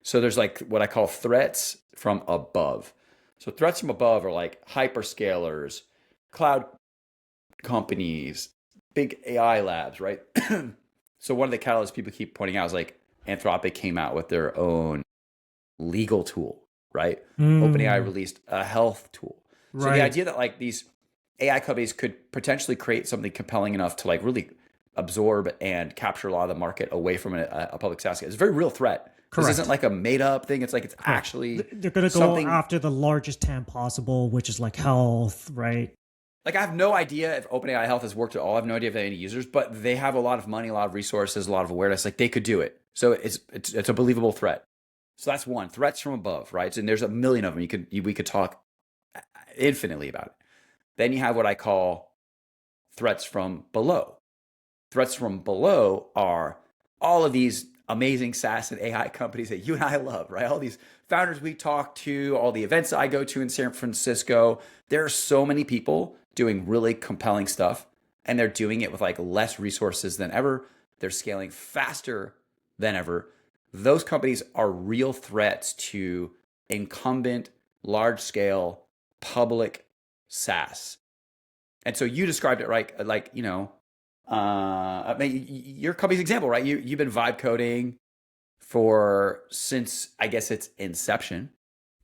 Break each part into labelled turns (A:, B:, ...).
A: So there's like what I call threats from above. So threats from above are like hyperscalers, cloud companies, big AI labs, right? So one of the catalysts people keep pointing out is like Anthropic came out with their own legal tool, right? OpenAI released a health tool. So the
B: Right.
A: idea that like these AI companies could potentially create something compelling enough to like really absorb and capture a lot of the market away from a public SaaS is a very real threat. This isn't
B: Correct.
A: like a made up thing. It's like it's
B: Correct.
A: actually
B: They're going to go
A: something.
B: after the largest TAM possible, which is like health, right?
A: Like I have no idea if OpenAI Health has worked at all. I have no idea if they have any users, but they have a lot of money, a lot of resources, a lot of awareness. Like they could do it. So it's a believable threat. So that's one. Threats from above, right? And there's a million of them. We could talk infinitely about it. Then you have what I call threats from below. Threats from below are all of these amazing SaaS and AI companies that you and I love, right? All these founders we talk to, all the events I go to in San Francisco. There are so many people doing really compelling stuff, and they're doing it with like less resources than ever. They're scaling faster than ever. Those companies are real threats to incumbent, large scale, public SaaS. And so you described it right, like, I mean, your company's example, right? You've been vibe coding since I guess its inception.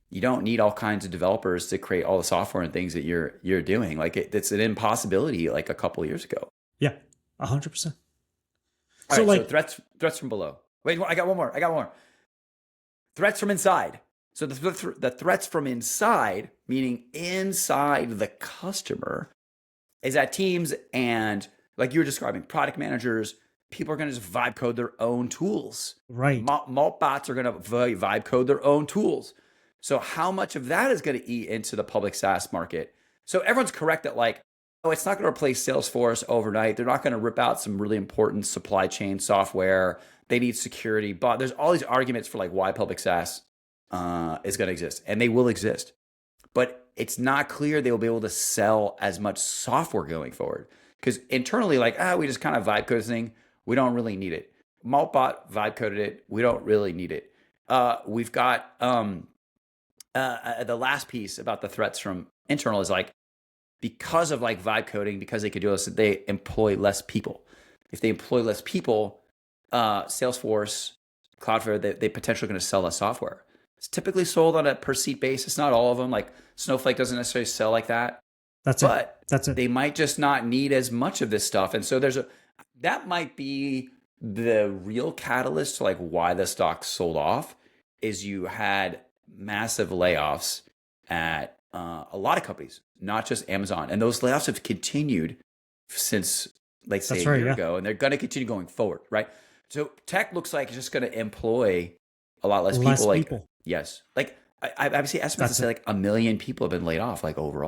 A: You don't need all kinds of developers to create all the software and things that you're doing. Like it's an impossibility like a couple of years ago.
B: Yeah, 100%.
A: All
B: So
A: right, so
B: like,
A: threats from below. Wait, I got one more. Threats from inside. So the threats from inside, meaning inside the customer, is that teams and like you were describing, product managers, people are going to just vibe code their own tools.
B: right.
A: Malt bots are going to vibe code their own tools. So how much of that is going to eat into the public SaaS market? So everyone's correct that like, oh, it's not going to replace Salesforce overnight. They're not going to rip out some really important supply chain software. They need security, but there's all these arguments for like why public SaaS is going to exist, and they will exist. But it's not clear they will be able to sell as much software going forward. Because internally, like, we just kind of vibe code this thing. We don't really need it. Maltbot vibe coded it. We don't really need it. We've got the last piece about the threats from internal is like, because of like vibe coding, because they could do this, they employ less people. If they employ less people, Salesforce, Cloudflare, they potentially going to sell less software. It's typically sold on a per seat basis. Not all of them. Like Snowflake doesn't necessarily sell like that.
B: That's it.
A: They might just not need as much of this stuff. And so that might be the real catalyst to like why the stock sold off is you had massive layoffs at a lot of companies, not just Amazon. And those layoffs have continued since, like, say, a year ago, and they're going to continue going forward, right? So tech looks like it's just going to employ a lot less people. Like, yes. Like, I've seen estimates that say like 1 million people have been laid off, like overall.